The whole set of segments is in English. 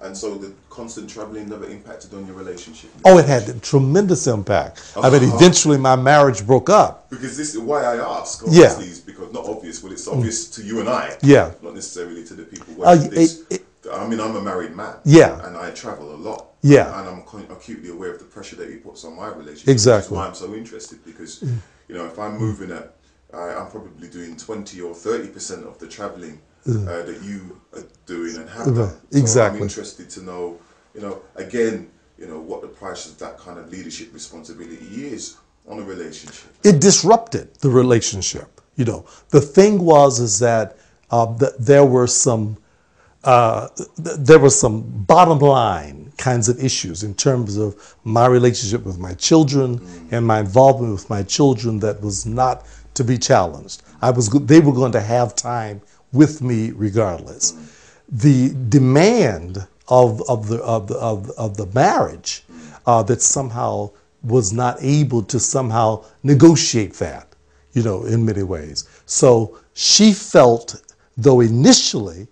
And so the constant traveling never impacted on your relationship? Oh, it had a tremendous impact. I mean, eventually my marriage broke up. Because this is why I ask, Yeah. obviously, is because, not obvious, well, it's obvious to you and I, Yeah. not necessarily to the people watching this. I mean, I'm a married man. Yeah. And I travel a lot. Yeah. And I'm acutely aware of the pressure that he puts on my relationship. Exactly. Which is why I'm so interested, because, you know, if I'm moving at, I'm probably doing 20 or 30% of the traveling that you are doing and have done. So exactly. I'm interested to know, you know, again, you know, what the price of that kind of leadership responsibility is on a relationship. It disrupted the relationship. You know, the thing was is that there were some bottom line kinds of issues in terms of my relationship with my children and my involvement with my children that was not to be challenged. They were going to have time with me regardless. The demand of the marriage that somehow was not able to somehow negotiate that, you know, in many ways. So she felt, though initially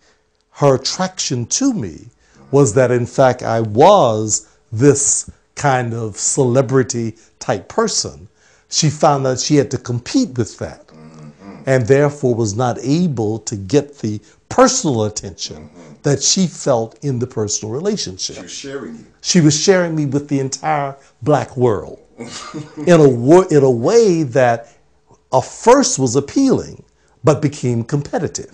her attraction to me was that in fact I was this kind of celebrity type person, she found that she had to compete with that and therefore was not able to get the personal attention that she felt in the personal relationship. She was sharing you. She was sharing me with the entire black world in a way that first was appealing, but became competitive.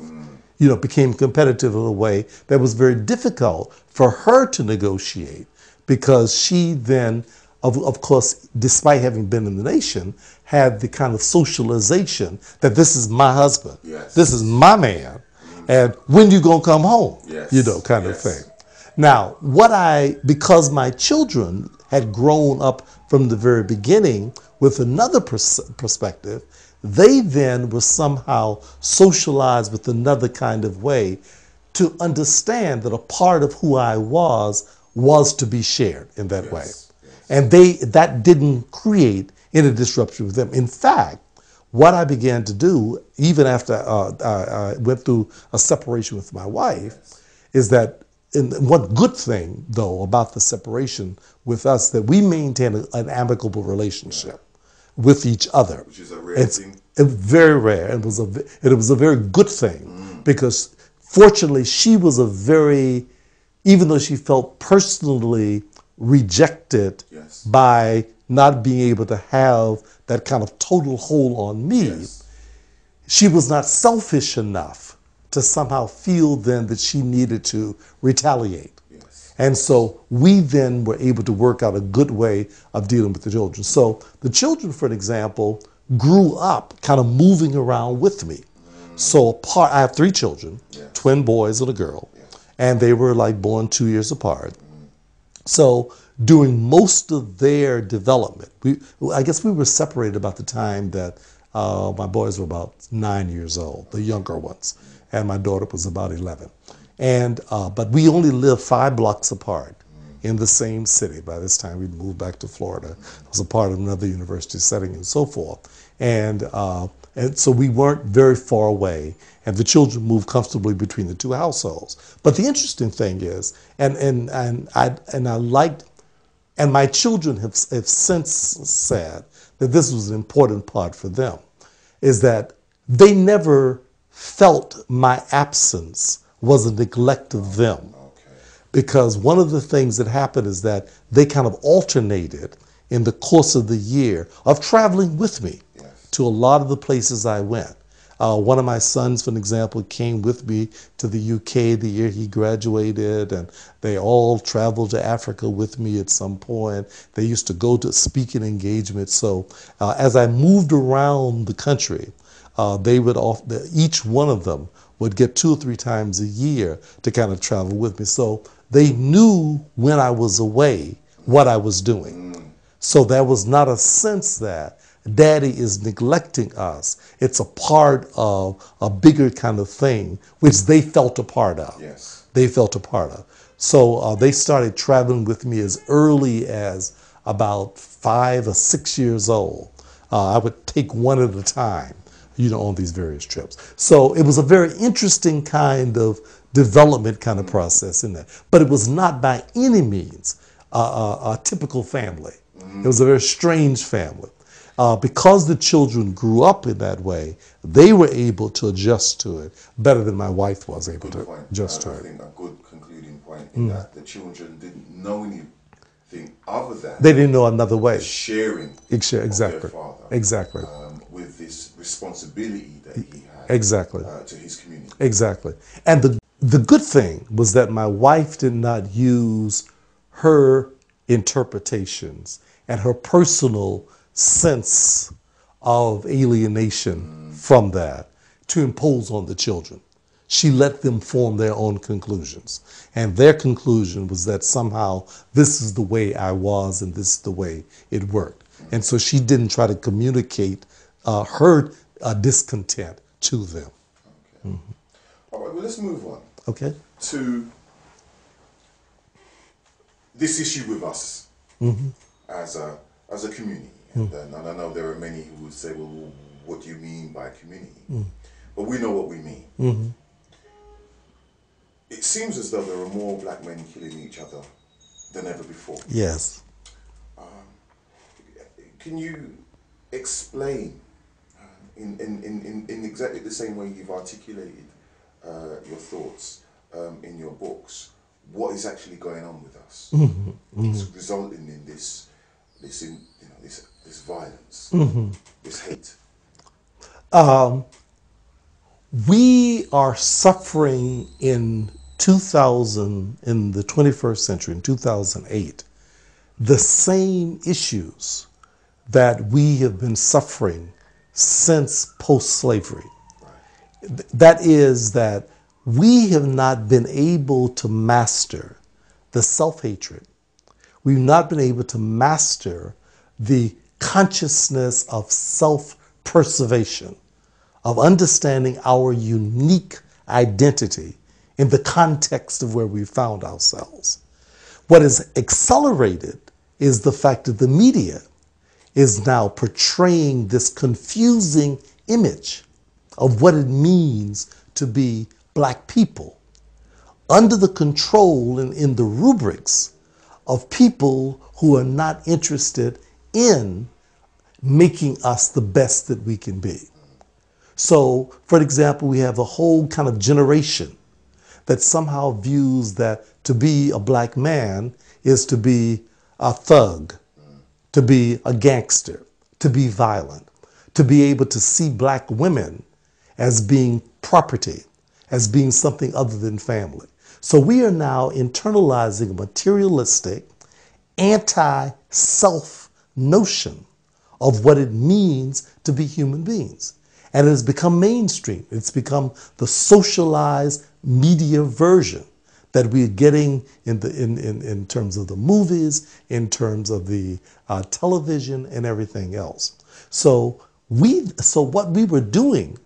You know, became competitive in a way that was very difficult for her to negotiate, because she then, of course, despite having been in the nation, had the kind of socialization that this is my husband, yes, this is my man, and when you gonna come home, yes, you know, kind yes, of thing. Now, because my children had grown up from the very beginning with another perspective, they then were somehow socialized with another kind of way to understand that a part of who I was to be shared in that way. Yes. And that didn't create any disruption with them. In fact, what I began to do, even after I went through a separation with my wife, is that, one good thing, though, about the separation with us, that we maintained an amicable relationship with each other. Which is a rare thing. Very rare. It was a very good thing, because fortunately she was even though she felt personally rejected yes, by not being able to have that kind of total hold on me, yes, she was not selfish enough to somehow feel then that she needed to retaliate. yes. And so we then were able to work out a good way of dealing with the children. So the children, for an example, grew up kind of moving around with me. So I have 3 children, yes, twin boys and a girl, yes, and they were like born 2 years apart. So during most of their development, I guess we were separated about the time that my boys were about 9 years old, the younger ones, and my daughter was about 11. And but we only lived 5 blocks apart in the same city. By this time, we'd moved back to Florida. I was a part of another university setting and so forth. And so we weren't very far away, and the children moved comfortably between the 2 households. But the interesting thing is, and I liked, and my children have since said that this was an important part for them, is that they never felt my absence was a neglect of them. Because one of the things that happened is that they kind of alternated in the course of the year of traveling with me to a lot of the places I went. One of my sons, for an example, came with me to the UK the year he graduated, and they all traveled to Africa with me at some point. They used to go to speaking engagements. So as I moved around the country, each one of them would get 2 or 3 times a year to kind of travel with me. So they knew when I was away what I was doing. So there was not a sense that Daddy is neglecting us. It's a part of a bigger kind of thing, which they felt a part of. Yes. They felt a part of. So they started traveling with me as early as about 5 or 6 years old. I would take one at a time, on these various trips. So it was a very interesting kind of development kind of process in that. But it was not by any means a typical family. It was a very strange family. Because the children grew up in that way, they were able to adjust to it better than my wife was able to adjust to it. I think a good concluding point in that the children didn't know anything other than they didn't know another way. Sharing Exactly. of their father. Exactly. With this responsibility that he had Exactly. To his community. Exactly. And the good thing was that my wife did not use her interpretations and her personal sense of alienation from that to impose on the children. She let them form their own conclusions. And their conclusion was that somehow this is the way I was and this is the way it worked. And so she didn't try to communicate her discontent to them. Okay. All right, well, let's move on. Okay. To this issue with us as a community. And I know there are many who would say, well, what do you mean by community? But we know what we mean. It seems as though there are more black men killing each other than ever before. Yes. Can you explain in exactly the same way you've articulated your thoughts in your books, what is actually going on with us? It's resulting in this violence, this hate. We are suffering in the 21st century, in 2008, the same issues that we have been suffering since post-slavery. Right. That is that we have not been able to master the self-hatred. We've not been able to master the consciousness of self-preservation, of understanding our unique identity in the context of where we found ourselves. What is accelerated is the fact that the media is now portraying this confusing image of what it means to be black people under the control and in the rubrics of people who are not interested in making us the best that we can be. So, for example, we have a whole kind of generation that somehow views that to be a black man is to be a thug, to be a gangster, to be violent, to be able to see black women as being property, as being something other than family. So we are now internalizing a materialistic, anti-self notion of what it means to be human beings. And it has become mainstream. It's become the socialized media version that we're getting in terms of the movies, in terms of the television and everything else. So what we were doing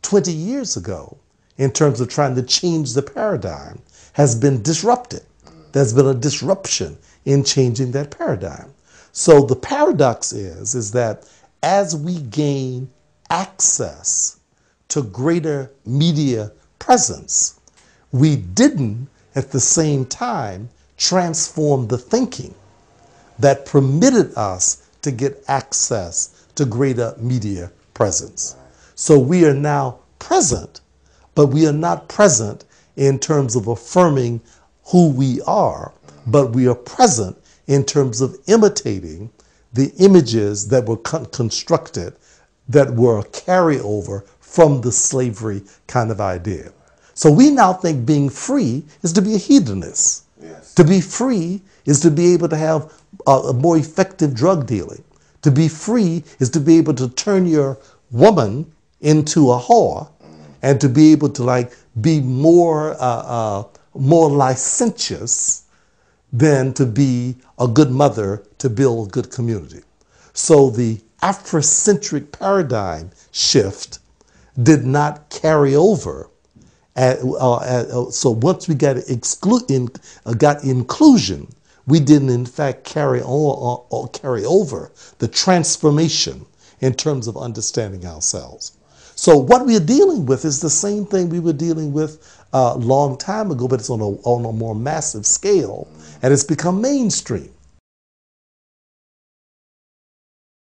20 years ago in terms of trying to change the paradigm has been disrupted. There's been a disruption in changing that paradigm. So the paradox is that as we gain access to greater media presence, we didn't at the same time transform the thinking that permitted us to get access to greater media presence. So we are now present, but we are not present in terms of affirming who we are, but we are present in terms of imitating the images that were constructed that were a carryover from the slavery kind of idea. So we now think being free is to be a hedonist. Yes. To be free is to be able to have a more effective drug dealing. To be free is to be able to turn your woman into a whore, and to be able to be more licentious than to be a good mother to build a good community. So the Afrocentric paradigm shift did not carry over. So once we got inclusion, we didn't in fact carry over the transformation in terms of understanding ourselves. So what we're dealing with is the same thing we were dealing with a long time ago, but it's on a more massive scale, and it's become mainstream.